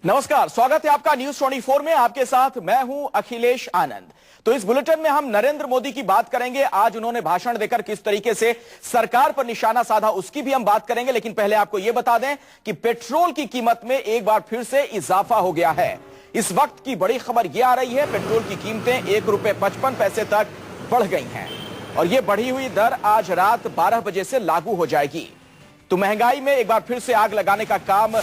नमस्कार, स्वागत है आपका न्यूज 24 में। आपके साथ मैं हूं अखिलेश आनंद। तो इस बुलेटिन में हम नरेंद्र मोदी की बात करेंगे। आज उन्होंने भाषण देकर किस तरीके से सरकार पर निशाना साधा, उसकी भी हम बात करेंगे। लेकिन पहले आपको यह बता दें कि पेट्रोल की कीमत में एक बार फिर से इजाफा हो गया है। इस वक्त की बड़ी खबर यह आ रही है, पेट्रोल की कीमतें ₹1.55 तक बढ़ गई हैं और यह बढ़ी हुई दर आज रात 12 बजे से लागू हो जाएगी। तो महंगाई में एक बार फिर से आग लगाने का काम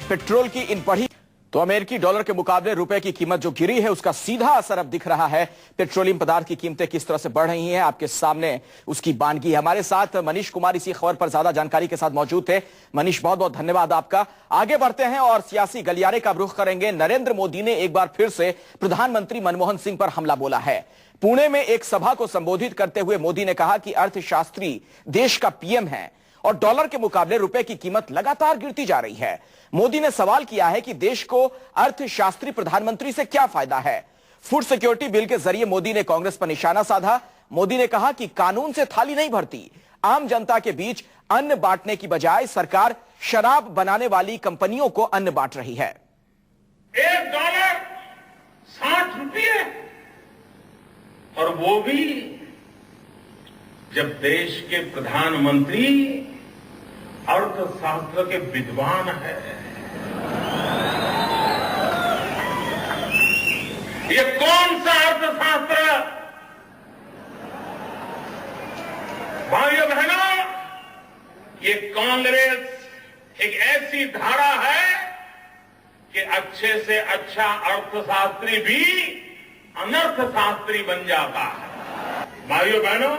पेट्रोल की इन बढ़ी। तो अमेरिकी डॉलर के मुकाबले रुपए की कीमत जो गिरी है, उसका सीधा असर अब दिख रहा है। पेट्रोलियम पदार्थ की कीमतें किस तरह से बढ़ रही हैं, आपके सामने उसकी बानगी। हमारे साथ मनीष कुमार इसी खबर पर ज्यादा जानकारी के साथ मौजूद थे। मनीष, बहुत बहुत धन्यवाद आपका। आगे बढ़ते हैं और सियासी गलियारे का रुख करेंगे। नरेंद्र मोदी ने एक बार फिर से प्रधानमंत्री मनमोहन सिंह पर हमला बोला है। पुणे में एक सभा को संबोधित करते हुए मोदी ने कहा कि अर्थशास्त्री देश का पीएम है और डॉलर के मुकाबले रुपए की कीमत लगातार गिरती जा रही है। मोदी ने सवाल किया है कि देश को अर्थशास्त्री प्रधानमंत्री से क्या फायदा है। फूड सिक्योरिटी बिल के जरिए मोदी ने कांग्रेस पर निशाना साधा। मोदी ने कहा कि कानून से थाली नहीं भरती, आम जनता के बीच अन्न बांटने की बजाय सरकार शराब बनाने वाली कंपनियों को अन्न बांट रही है। $1 ₹60 और वो भी जब देश के प्रधानमंत्री अर्थशास्त्र के विद्वान है। ये कौन सा अर्थशास्त्र? भाइयों बहनों, ये कांग्रेस एक ऐसी धारा है कि अच्छे से अच्छा अर्थशास्त्री भी अनर्थशास्त्री बन जाता है। भाइयों बहनों,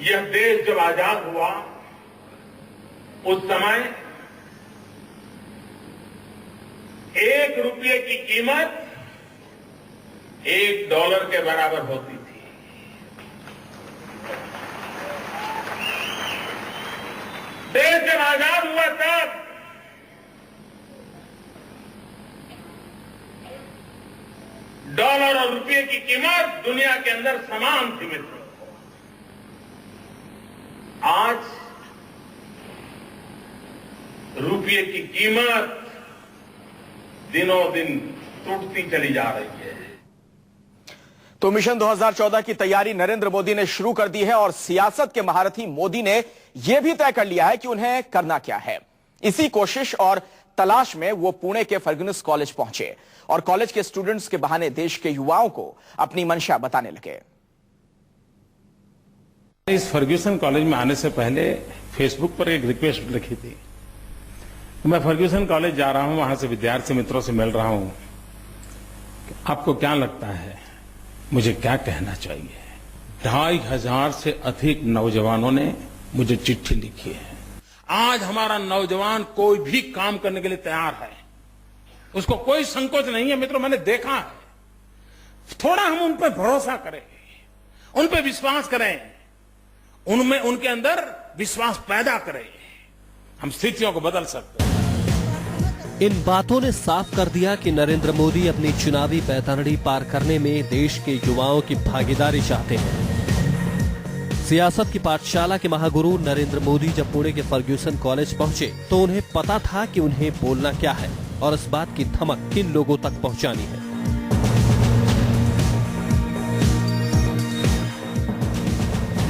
यह देश जब आजाद हुआ उस समय ₹1 की कीमत $1 के बराबर होती थी। देश जब आजाद हुआ तब डॉलर और रुपये की कीमत दुनिया के अंदर समान थी। मित्रों, आज रुपये की कीमत दिनों दिन टूटती चली जा रही है। तो मिशन 2014 की तैयारी नरेंद्र मोदी ने शुरू कर दी है और सियासत के महारथी मोदी ने यह भी तय कर लिया है कि उन्हें करना क्या है। इसी कोशिश और तलाश में वो पुणे के फर्ग्यूसन कॉलेज पहुंचे और कॉलेज के स्टूडेंट्स के बहाने देश के युवाओं को अपनी मंशा बताने लगे। इस फर्ग्यूसन कॉलेज में आने से पहले फेसबुक पर एक रिक्वेस्ट लिखी थी। मैं फर्ग्यूसन कॉलेज जा रहा हूं, वहां से विद्यार्थी मित्रों से मिल रहा हूं। आपको क्या लगता है मुझे क्या कहना चाहिए? 2500 से अधिक नौजवानों ने मुझे चिट्ठी लिखी है। आज हमारा नौजवान कोई भी काम करने के लिए तैयार है, उसको कोई संकोच नहीं है। मित्रों, मैंने देखा है। थोड़ा हम उन पर भरोसा करें, उन पर विश्वास करें, उनमें उनके अंदर विश्वास पैदा करें, हम स्थितियों को बदल सकते हैं। इन बातों ने साफ कर दिया कि नरेंद्र मोदी अपनी चुनावी बैतरणी पार करने में देश के युवाओं की भागीदारी चाहते हैं। सियासत की पाठशाला के महागुरु नरेंद्र मोदी जब पुणे के फर्ग्यूसन कॉलेज पहुंचे तो उन्हें पता था कि उन्हें बोलना क्या है और इस बात की धमक किन लोगों तक पहुंचानी है।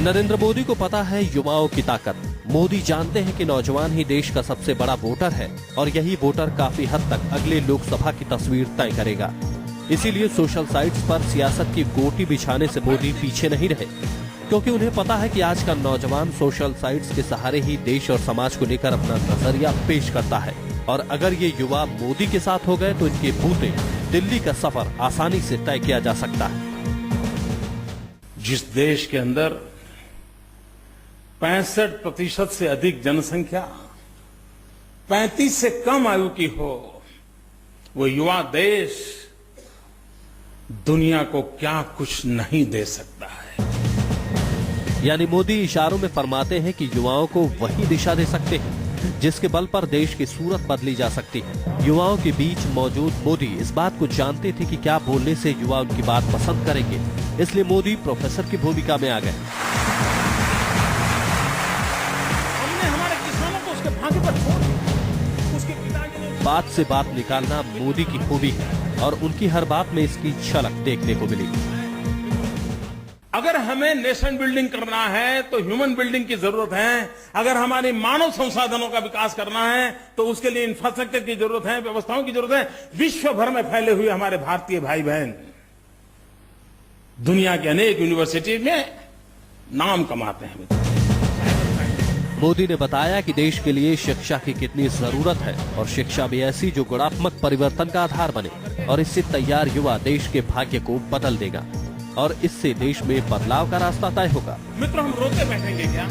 नरेंद्र मोदी को पता है युवाओं की ताकत। मोदी जानते हैं कि नौजवान ही देश का सबसे बड़ा वोटर है और यही वोटर काफी हद तक अगले लोकसभा की तस्वीर तय करेगा। इसीलिए सोशल साइट्स पर सियासत की गोटी बिछाने से मोदी पीछे नहीं रहे, क्योंकि उन्हें पता है कि आज का नौजवान सोशल साइट्स के सहारे ही देश और समाज को लेकर अपना नजरिया पेश करता है। और अगर ये युवा मोदी के साथ हो गए तो इनके बूते दिल्ली का सफर आसानी से तय किया जा सकता है। जिस देश के अंदर 65% से अधिक जनसंख्या 35 से कम आयु की हो, वो युवा देश दुनिया को क्या कुछ नहीं दे सकता है। यानी मोदी इशारों में फरमाते हैं कि युवाओं को वही दिशा दे सकते हैं जिसके बल पर देश की सूरत बदली जा सकती है। युवाओं के बीच मौजूद मोदी इस बात को जानते थे कि क्या बोलने से युवा उनकी बात पसंद करेंगे, इसलिए मोदी प्रोफेसर की भूमिका में आ गए। हमने हमारे किसानों को उसके भाग्य पर छोड़ दिया, उसके पिता बात से बात निकालना मोदी की खूबी है और उनकी हर बात में इसकी झलक देखने को मिली। अगर हमें नेशन बिल्डिंग करना है तो ह्यूमन बिल्डिंग की जरूरत है। अगर हमारे मानव संसाधनों का विकास करना है तो उसके लिए इंफ्रास्ट्रक्चर की जरूरत है, व्यवस्थाओं की जरूरत है। विश्व भर में फैले हुए हमारे भारतीय भाई बहन दुनिया के अनेक यूनिवर्सिटी में नाम कमाते हैं। मोदी ने बताया कि देश के लिए शिक्षा की कितनी जरूरत है और शिक्षा भी ऐसी जो गुणात्मक परिवर्तन का आधार बने और इससे तैयार युवा देश के भाग्य को बदल देगा और इससे देश में बदलाव का रास्ता तय होगा। मित्रों, हम रोते बैठेंगे क्या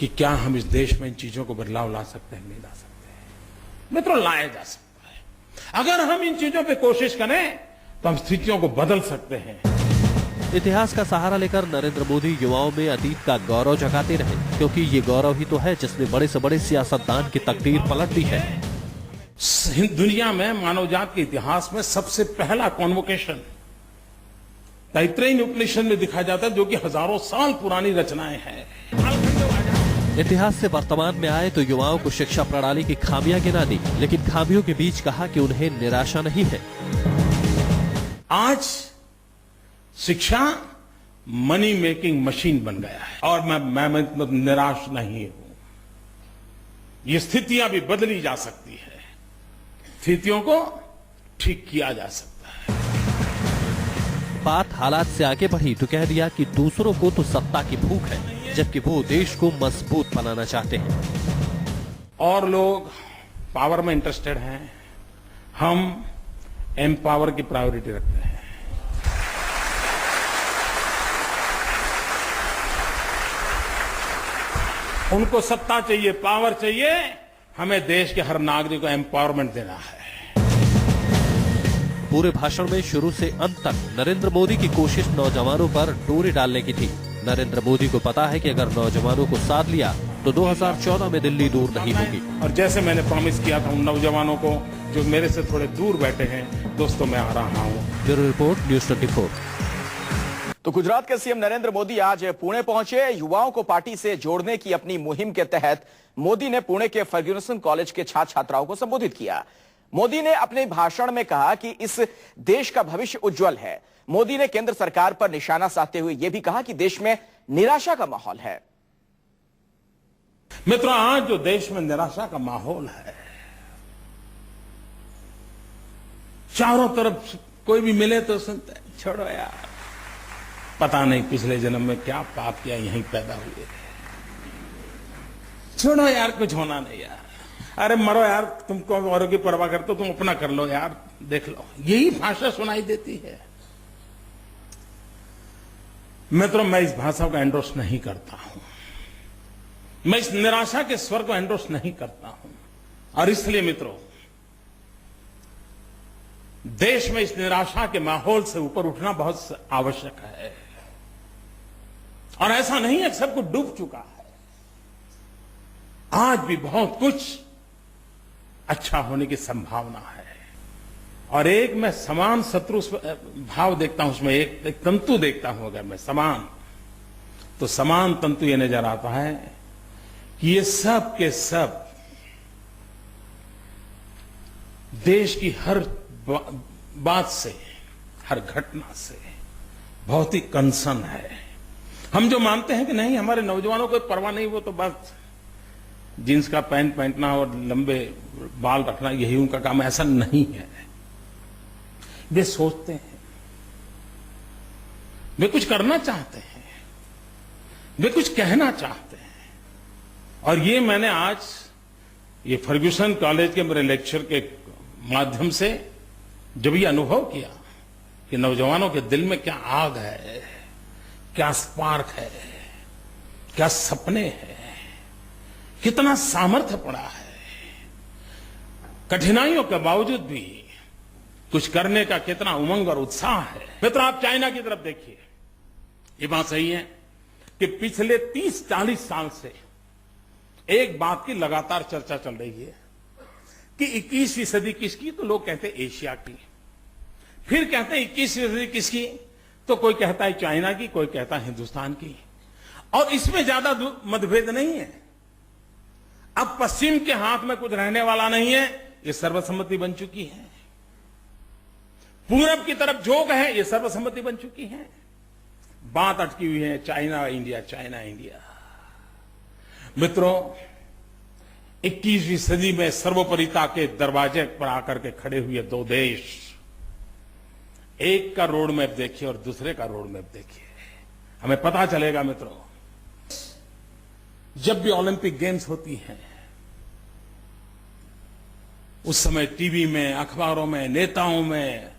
कि क्या हम इस देश में इन चीजों को बदलाव ला सकते हैं? नहीं ला सकते। मित्रों, लाया जा सकता है। अगर हम इन चीजों पे कोशिश करें तो हम स्थितियों को बदल सकते हैं। इतिहास का सहारा लेकर नरेंद्र मोदी युवाओं में अतीत का गौरव जगाते रहे, क्योंकि ये गौरव ही तो है जिसने बड़े से बड़े सियासतदान की तकदीर पलट दी है। दुनिया में मानवजात के इतिहास में सबसे पहला कॉन्वोकेशन तैत्तिरीय उपनिषद में दिखाया जाता है, जो कि हजारों साल पुरानी रचनाएं हैं। इतिहास से वर्तमान में आए तो युवाओं को शिक्षा प्रणाली की खामियां गिना दी, लेकिन खामियों के बीच कहा कि उन्हें निराशा नहीं है। आज शिक्षा मनी मेकिंग मशीन बन गया है और मैं निराश नहीं हूं। ये स्थितियां भी बदली जा सकती है, स्थितियों को ठीक किया जा सकता है। बात हालात से आगे बढ़ी तो कह दिया कि दूसरों को तो सत्ता की भूख है, जबकि वो देश को मजबूत बनाना चाहते हैं। और लोग पावर में इंटरेस्टेड हैं, हम एम्पावर की प्रायोरिटी रखते हैं। उनको सत्ता चाहिए, पावर चाहिए, हमें देश के हर नागरिक को एम्पावरमेंट देना है। पूरे भाषण में शुरू से अंत तक नरेंद्र मोदी की कोशिश नौजवानों पर डोरी डालने की थी। नरेंद्र मोदी को पता है कि अगर नौजवानों को साथ लिया तो 2014 में दिल्ली दूर नहीं होगी। और जैसे मैंने प्रॉमिस किया था उन नौजवानों को जो मेरे से थोड़े दूर बैठे हैं, दोस्तों मैं आ रहा हूं। Bureau report, news 24। तो गुजरात के सीएम नरेंद्र मोदी आज पुणे पहुंचे। युवाओं को पार्टी से जोड़ने की अपनी मुहिम के तहत मोदी ने पुणे के फर्ग्यूसन कॉलेज के छात्र छात्राओं को संबोधित किया। मोदी ने अपने भाषण में कहा कि इस देश का भविष्य उज्जवल है। मोदी ने केंद्र सरकार पर निशाना साधते हुए यह भी कहा कि देश में निराशा का माहौल है। मित्रों, आज जो देश में निराशा का माहौल है, चारों तरफ कोई भी मिले तो सुनते हैं, छोड़ो यार, पता नहीं पिछले जन्म में क्या पाप किया, यहीं पैदा हुए, छोड़ो यार, कुछ होना नहीं यार, अरे मरो यार, तुमको औरों की परवाह करते हो, तुम अपना कर लो यार, देख लो, यही भाषा सुनाई देती है। मित्रों, मैं इस भाषा को एंडोर्स नहीं करता हूं, मैं इस निराशा के स्वर को एंडोर्स नहीं करता हूं। और इसलिए मित्रों, देश में इस निराशा के माहौल से ऊपर उठना बहुत आवश्यक है। और ऐसा नहीं है कि सब कुछ डूब चुका है, आज भी बहुत कुछ अच्छा होने की संभावना है। और एक मैं समान शत्रु भाव देखता हूं, उसमें एक तंतु देखता हूं। अगर मैं समान, तो समान तंतु ये नजर आता है कि ये सब के सब देश की हर बात से, हर घटना से बहुत ही कंसर्न है। हम जो मानते हैं कि नहीं, हमारे नौजवानों को परवाह नहीं, वो तो बस जींस का पैंट पहनना और लंबे बाल रखना यही उनका काम, ऐसा नहीं है। वे सोचते हैं, वे कुछ करना चाहते हैं, वे कुछ कहना चाहते हैं। और ये मैंने आज ये फर्ग्यूसन कॉलेज के मेरे लेक्चर के माध्यम से जब ये अनुभव किया कि नौजवानों के दिल में क्या आग है, क्या स्पार्क है, क्या सपने हैं, कितना सामर्थ्य पड़ा है, कठिनाइयों के बावजूद भी कुछ करने का कितना उमंग और उत्साह है। मित्रों, आप चाइना की तरफ देखिए, ये बात सही है कि पिछले 30-40 साल से एक बात की लगातार चर्चा चल रही है कि 21वीं सदी किसकी, तो लोग कहते हैं एशिया की, फिर कहते हैं 21वीं सदी किसकी, तो कोई कहता है चाइना की, कोई कहता है हिंदुस्तान की। और इसमें ज्यादा मतभेद नहीं है। अब पश्चिम के हाथ में कुछ रहने वाला नहीं है, ये सर्वसम्मति बन चुकी है। पूरब की तरफ झोंक है, ये सर्वसम्मति बन चुकी है। बात अटकी हुई है चाइना इंडिया, चाइना इंडिया। मित्रों, 21वीं सदी में सर्वोपरिता के दरवाजे पर आकर के खड़े हुए दो देश, एक का रोड मैप देखिए और दूसरे का रोड मैप देखिए, हमें पता चलेगा मित्रों, जब भी ओलंपिक गेम्स होती हैं उस समय टीवी में, अखबारों में, नेताओं में,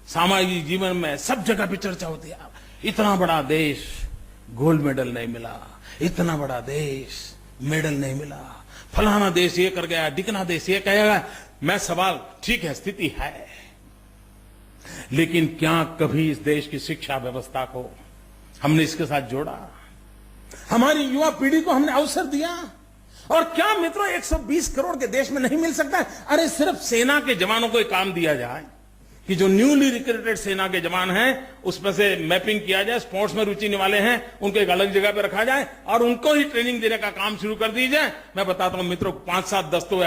सामाजिक जीवन में सब जगह पे चर्चा होती है, इतना बड़ा देश गोल्ड मेडल नहीं मिला, इतना बड़ा देश मेडल नहीं मिला, फलाना देश ये कर गया, डिकना देश ये कहेगा। मैं सवाल, ठीक है स्थिति है, लेकिन क्या कभी इस देश की शिक्षा व्यवस्था को हमने इसके साथ जोड़ा? हमारी युवा पीढ़ी को हमने अवसर दिया? और क्या मित्रों 120 करोड़ के देश में नहीं मिल सकता? अरे सिर्फ सेना के जवानों को एक काम दिया जाए कि जो न्यूली रिक्रूटेड सेना के जवान हैं उसमें से मैपिंग किया जाए, स्पोर्ट्स में रुचि वाले हैं उनको एक अलग जगह पे रखा जाए और उनको ही ट्रेनिंग देने का काम शुरू कर दी जाए। मैं बताता हूं मित्रों, 5, 7, 10 तो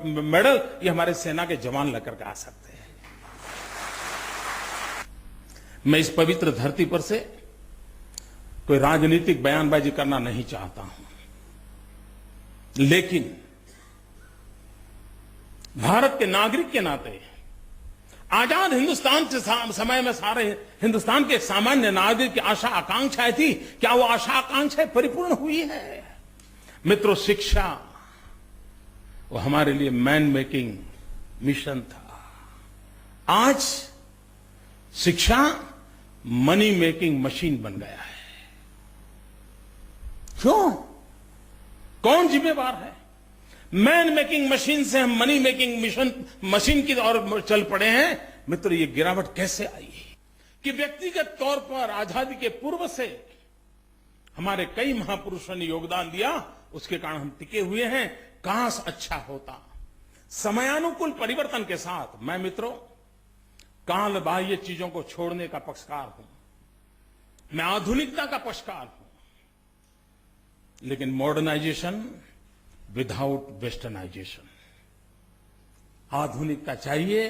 मेडल ये हमारे सेना के जवान लेकर के आ सकते हैं। मैं इस पवित्र धरती पर से कोई राजनीतिक बयानबाजी करना नहीं चाहता हूं, लेकिन भारत के नागरिक के नाते आजाद हिंदुस्तान के समय में सारे हिंदुस्तान के सामान्य नागरिक की आशा आकांक्षाएं थी, क्या वो आशा आकांक्षाएं परिपूर्ण हुई है? मित्रों, शिक्षा वो हमारे लिए मैन मेकिंग मिशन था। आज शिक्षा मनी मेकिंग मशीन बन गया है। क्यों? कौन जिम्मेवार है? मैन मेकिंग मशीन से हम मनी मेकिंग मशीन की ओर चल पड़े हैं। मित्र, ये गिरावट कैसे आई कि व्यक्तिगत तौर पर आजादी के पूर्व से हमारे कई महापुरुषों ने योगदान दिया, उसके कारण हम टिके हुए हैं। काश अच्छा होता। समयानुकूल परिवर्तन के साथ मैं मित्रों काल बाह्य चीजों को छोड़ने का पक्षकार हूं, मैं आधुनिकता का पक्षकार हूं, लेकिन मॉडर्नाइजेशन विदाउट वेस्टर्नाइजेशन। आधुनिकता चाहिए,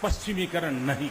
पश्चिमीकरण नहीं।